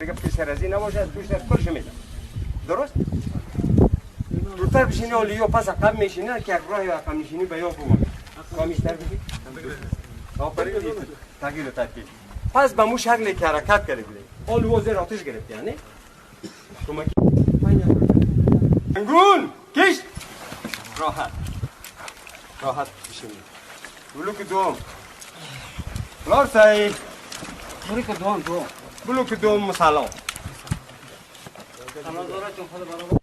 دیگه پسر از این نباشد توش کلش میدم درست؟ دورتر بشینی و لیو پس عقب میشینی که یک راه عقب میشینی بیان کنم کامیشتر بگی آفرین تغییر ترکیب پس به مو شکلی که حرکت کرده بودی آل وزیر آتش گرفت یعنی کمکی انگون کشت راحت راحت بشینی بلوک دوم بلار سایی بلوک دوم مسلام سلام داره چون خود برام